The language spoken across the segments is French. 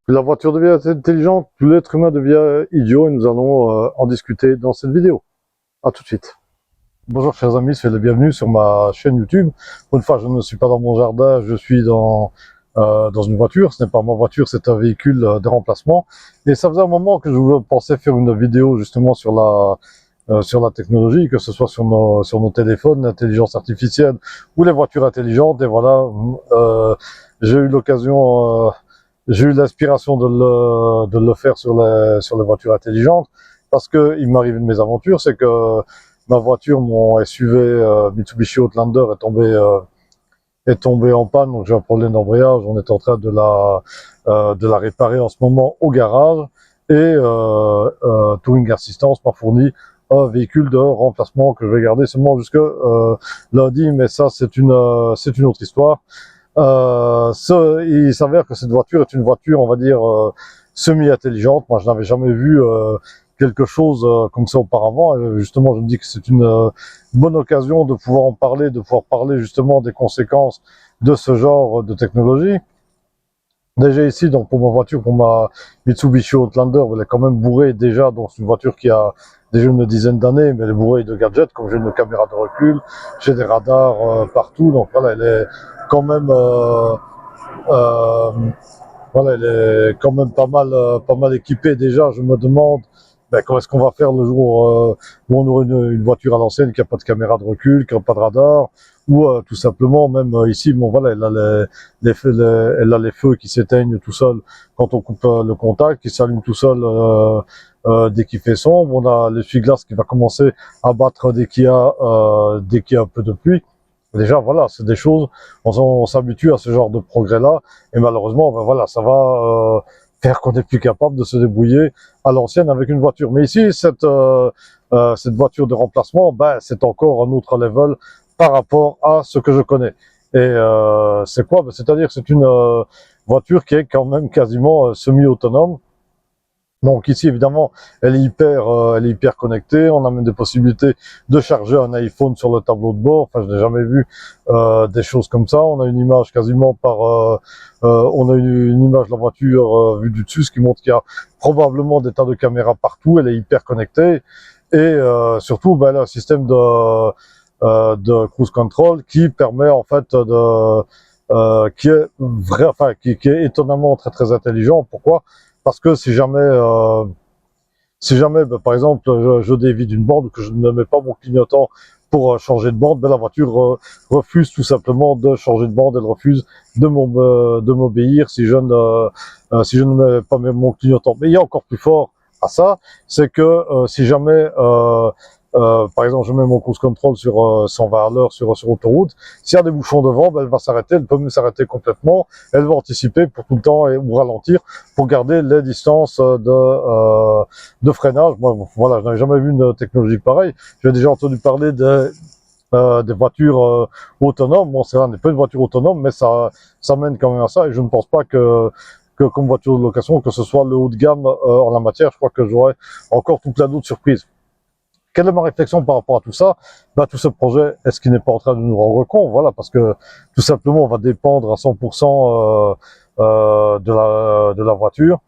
Plus la voiture devient intelligente, plus l'être humain devient idiot, et nous allons en discuter dans cette vidéo. À tout de suite. Bonjour chers amis, soyez les bienvenus sur ma chaîne YouTube. Pour une fois, je ne suis pas dans mon jardin, je suis dans une voiture. Ce n'est pas ma voiture, c'est un véhicule de remplacement. Et ça faisait un moment que je pensais faire une vidéo justement sur la technologie, que ce soit sur nos téléphones, l'intelligence artificielle ou les voitures intelligentes. Et voilà, j'ai eu l'occasion... j'ai eu l'inspiration de le faire sur les voitures intelligentes, parce que il m'arrive une mésaventure, c'est que ma voiture, mon SUV Mitsubishi Outlander est tombé en panne, donc j'ai un problème d'embrayage. On est en train de la réparer en ce moment au garage, et Touring Assistance m'a fourni un véhicule de remplacement que je vais garder seulement jusque lundi, mais ça c'est une autre histoire. Il s'avère que cette voiture est une voiture, on va dire, semi-intelligente. Moi, je n'avais jamais vu quelque chose comme ça auparavant. Et justement, je me dis que c'est une bonne occasion de pouvoir en parler, de pouvoir parler justement des conséquences de ce genre de technologie. Déjà ici, donc pour ma voiture, pour ma Mitsubishi Outlander, elle est quand même bourrée déjà. Donc c'est une voiture qui a déjà une dizaine d'années, mais elle est bourrée de gadgets, comme j'ai une caméra de recul, j'ai des radars partout. Donc voilà, elle est quand même, voilà, elle est quand même pas mal équipée déjà. Je me demande comment est-ce qu'on va faire le jour où on aura une voiture à l'ancienne qui n'a pas de caméra de recul, qui n'a pas de radar, ou tout simplement, même ici, bon voilà, elle a les feux qui s'éteignent tout seul quand on coupe le contact, qui s'allument tout seul dès qu'il fait sombre. On a l'essuie-glace qui va commencer à battre dès qu'il y a un peu de pluie. Déjà, voilà, c'est des choses, on s'habitue à ce genre de progrès-là, et malheureusement, voilà, ça va faire qu'on n'est plus capable de se débrouiller à l'ancienne avec une voiture. Mais ici, cette voiture de remplacement, c'est encore un autre level par rapport à ce que je connais. Et c'est quoi? C'est-à-dire que c'est une voiture qui est quand même quasiment semi-autonome. Donc ici, évidemment, elle est hyper connectée. On a même des possibilités de charger un iPhone sur le tableau de bord. Enfin, je n'ai jamais vu des choses comme ça. On a une image quasiment on a une image de la voiture vue du dessus, ce qui montre qu'il y a probablement des tas de caméras partout. Elle est hyper connectée, et surtout, elle a un système de cruise control qui permet en fait qui est étonnamment très intelligent. Pourquoi? Parce que si jamais, par exemple, je dévie d'une borne, ou que je ne mets pas mon clignotant pour changer de borne, la voiture refuse tout simplement de changer de borne. Elle refuse de m'obéir si je ne mets pas mon clignotant. Mais il y a encore plus fort à ça, c'est que si jamais par exemple, je mets mon cruise control sur 120 à l'heure sur autoroute. S'il y a des bouchons devant, elle va s'arrêter. Elle peut même s'arrêter complètement. Elle va anticiper pour tout le temps ou ralentir pour garder les distances de freinage. Moi, voilà, je n'avais jamais vu une technologie pareille. J'ai déjà entendu parler des voitures autonomes. Bon, celle-là n'est pas une voiture autonome, mais ça mène quand même à ça. Et je ne pense pas que comme voiture de location, que ce soit le haut de gamme en la matière. Je crois que j'aurai encore tout plein d'autres surprises. Quelle est ma réflexion par rapport à tout ça? Tout ce projet, est-ce qu'il n'est pas en train de nous rendre compte? Voilà, parce que tout simplement, on va dépendre à 100% de la voiture.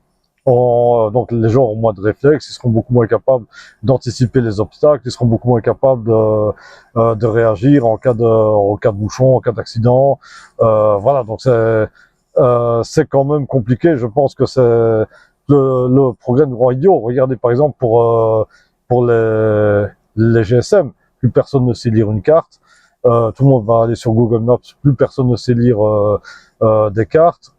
Donc les gens auront moins de réflexes, ils seront beaucoup moins capables d'anticiper les obstacles, ils seront beaucoup moins capables de réagir en cas de bouchon, en cas d'accident. Voilà, donc c'est quand même compliqué. Je pense que c'est le progrès nous rend idiots. Regardez par exemple pour les GSM, plus personne ne sait lire une carte. Tout le monde va aller sur Google Maps, plus personne ne sait lire des cartes.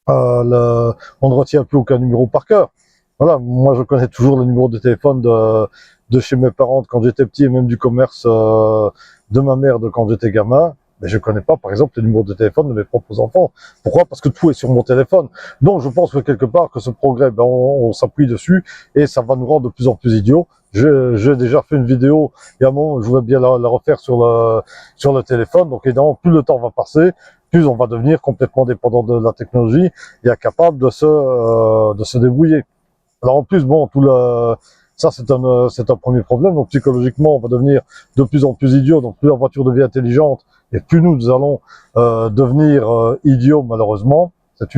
On ne retient plus aucun numéro par cœur. Voilà, moi je connais toujours le numéro de téléphone de chez mes parents quand j'étais petit, et même du commerce de ma mère quand j'étais gamin. Mais je connais pas, par exemple, le numéro de téléphone de mes propres enfants. Pourquoi? Parce que tout est sur mon téléphone. Donc, je pense que quelque part, que ce progrès, on s'appuie dessus, et ça va nous rendre de plus en plus idiots. J'ai déjà fait une vidéo, il y a un moment, je voudrais bien la refaire sur le téléphone. Donc, évidemment, plus le temps va passer, plus on va devenir complètement dépendant de la technologie et incapable de se débrouiller. Alors, en plus, bon, ça, c'est un premier problème. Donc, psychologiquement, on va devenir de plus en plus idiot. Donc, plus la voiture devient intelligente, et plus nous allons devenir idiots, malheureusement. C'est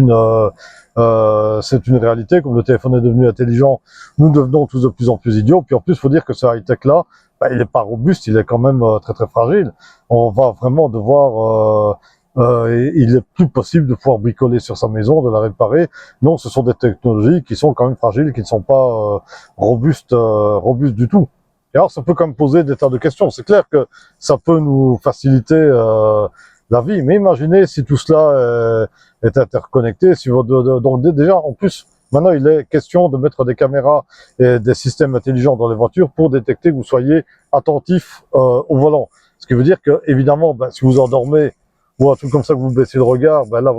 une réalité. Comme le téléphone est devenu intelligent, nous devenons tous de plus en plus idiots. Puis en plus, il faut dire que ce high-tech-là, il n'est pas robuste, il est quand même très très fragile. On va vraiment devoir... il est plus possible de pouvoir bricoler sur sa maison, de la réparer. Non, ce sont des technologies qui sont quand même fragiles, qui ne sont pas robustes du tout. Et alors, ça peut quand même poser des tas de questions. C'est clair que ça peut nous faciliter la vie, mais imaginez si tout cela est interconnecté. Si donc déjà, en plus, maintenant, il est question de mettre des caméras et des systèmes intelligents dans les voitures pour détecter que vous soyez attentif au volant. Ce qui veut dire que, évidemment, si vous endormez ou un truc comme ça, que vous baissez le regard, là,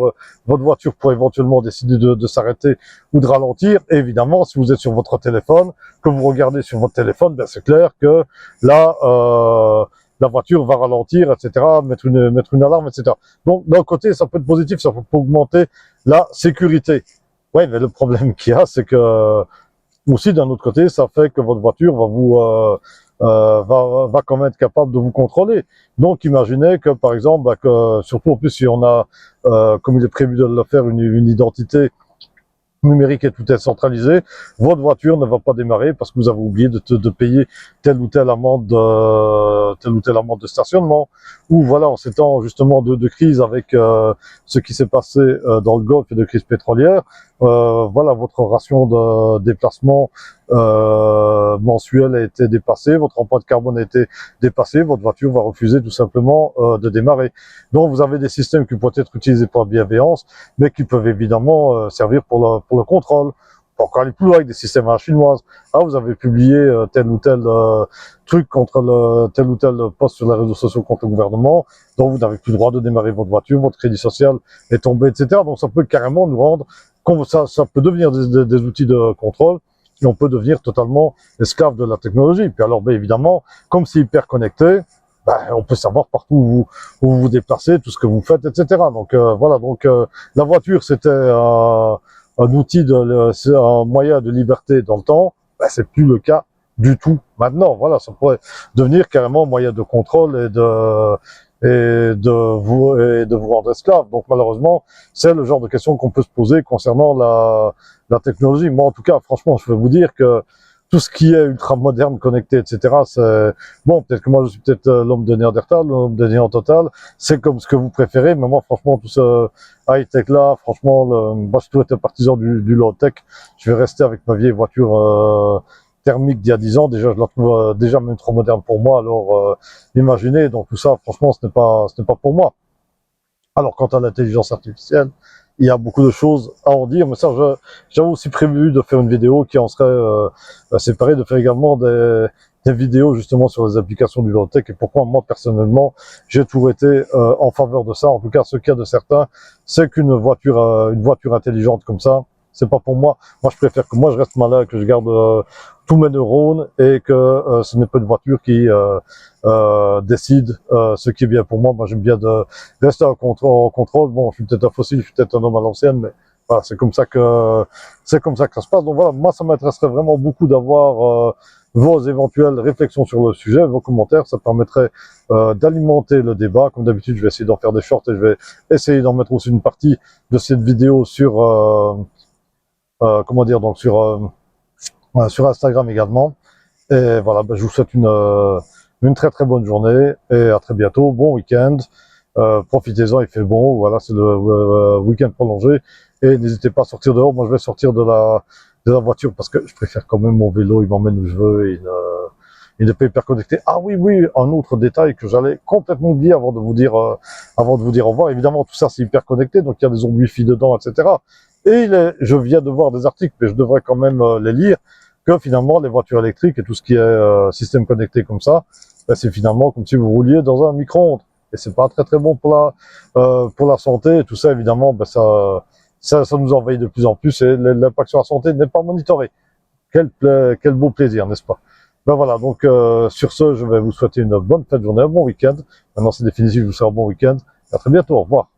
votre voiture pourrait éventuellement décider de s'arrêter ou de ralentir. Et évidemment, si vous êtes sur votre téléphone, que vous regardez sur votre téléphone, c'est clair que là, la voiture va ralentir, etc., mettre une alarme, etc. Donc, d'un côté, ça peut être positif, ça peut augmenter la sécurité. Ouais, mais le problème qu'il y a, c'est que aussi, d'un autre côté, ça fait que votre voiture va vous va quand même être capable de vous contrôler. Donc, imaginez que, par exemple, que, surtout en plus si on a, comme il est prévu de le faire, une identité numérique et tout est centralisé, votre voiture ne va pas démarrer parce que vous avez oublié de payer telle ou telle amende de stationnement, ou voilà, en ces temps justement de crise avec ce qui s'est passé dans le Golfe et de crise pétrolière, voilà, votre ration de déplacement mensuel a été dépassée, votre empreinte carbone a été dépassée, votre voiture va refuser tout simplement de démarrer. Donc vous avez des systèmes qui peuvent être utilisés par bienveillance, mais qui peuvent évidemment servir pour le contrôle. On peut encore aller plus loin avec des systèmes à la chinoise. Ah, vous avez publié tel ou tel truc contre tel ou tel post sur les réseaux sociaux contre le gouvernement, donc vous n'avez plus le droit de démarrer votre voiture, votre crédit social est tombé, etc. Donc ça peut carrément nous rendre, ça peut devenir des outils de contrôle, et on peut devenir totalement esclave de la technologie. Puis alors, évidemment, comme c'est hyper connecté, on peut savoir partout où vous vous déplacez, tout ce que vous faites, etc. Donc voilà, donc la voiture, c'était un outil, un moyen de liberté dans le temps. C'est plus le cas du tout maintenant. Voilà, ça pourrait devenir carrément un moyen de contrôle et de vous rendre esclave. Donc malheureusement, c'est le genre de questions qu'on peut se poser concernant la technologie. Moi, en tout cas, franchement, je peux vous dire que tout ce qui est ultra moderne, connecté, etc., c'est bon. Peut-être que moi, je suis peut-être l'homme de Néandertal, l'homme de Néandertal. C'est comme ce que vous préférez, mais moi, franchement, tout ce high-tech là, franchement, moi, je suis toujours été partisan du low-tech. Je vais rester avec ma vieille voiture thermique d'il y a 10 ans. Déjà, je la trouve déjà même trop moderne pour moi. Alors, imaginez. Donc tout ça, franchement, ce n'est pas pour moi. Alors, quant à l'intelligence artificielle, il y a beaucoup de choses à en dire, mais ça, j'avais aussi prévu de faire une vidéo qui en serait séparée, de faire également des vidéos justement sur les applications du low-tech et pourquoi moi personnellement j'ai toujours été en faveur de ça. En tout cas, ce qu'il y a de certain, c'est qu'une voiture intelligente comme ça, c'est pas pour moi. Moi, je préfère que moi je reste malin, que je garde tous mes neurones et que ce n'est pas une voiture qui décide ce qui est bien pour moi. Moi, j'aime bien de rester en contrôle. Bon, je suis peut-être un fossile, je suis peut-être un homme à l'ancienne, mais voilà, c'est comme ça que ça se passe. Donc voilà, moi, ça m'intéresserait vraiment beaucoup d'avoir vos éventuelles réflexions sur le sujet, vos commentaires. Ça permettrait d'alimenter le débat. Comme d'habitude, je vais essayer d'en faire des shorts et je vais essayer d'en mettre aussi une partie de cette vidéo sur comment dire, donc sur Instagram également. Et voilà, je vous souhaite une très très bonne journée et à très bientôt. Bon week-end. Profitez-en, il fait bon. Voilà, c'est le week-end prolongé. Et n'hésitez pas à sortir dehors. Moi, je vais sortir de la voiture parce que je préfère quand même mon vélo. Il m'emmène où je veux et il n'est pas hyper connecté. Ah oui, un autre détail que j'allais complètement oublier avant de vous dire au revoir. Évidemment, tout ça, c'est hyper connecté. Donc, il y a des ondes Wi-Fi dedans, etc. Et je viens de voir des articles, mais je devrais quand même les lire, que finalement, les voitures électriques et tout ce qui est système connecté comme ça, c'est finalement comme si vous rouliez dans un micro-ondes. Et c'est pas très très bon pour la santé. Et tout ça, évidemment, ça nous envahit de plus en plus et l'impact sur la santé n'est pas monitoré. Quel beau plaisir, n'est-ce pas? Voilà, donc sur ce, je vais vous souhaiter une bonne fin de journée, un bon week-end. Maintenant, c'est définitif, je vous souhaite un bon week-end. À très bientôt, au revoir.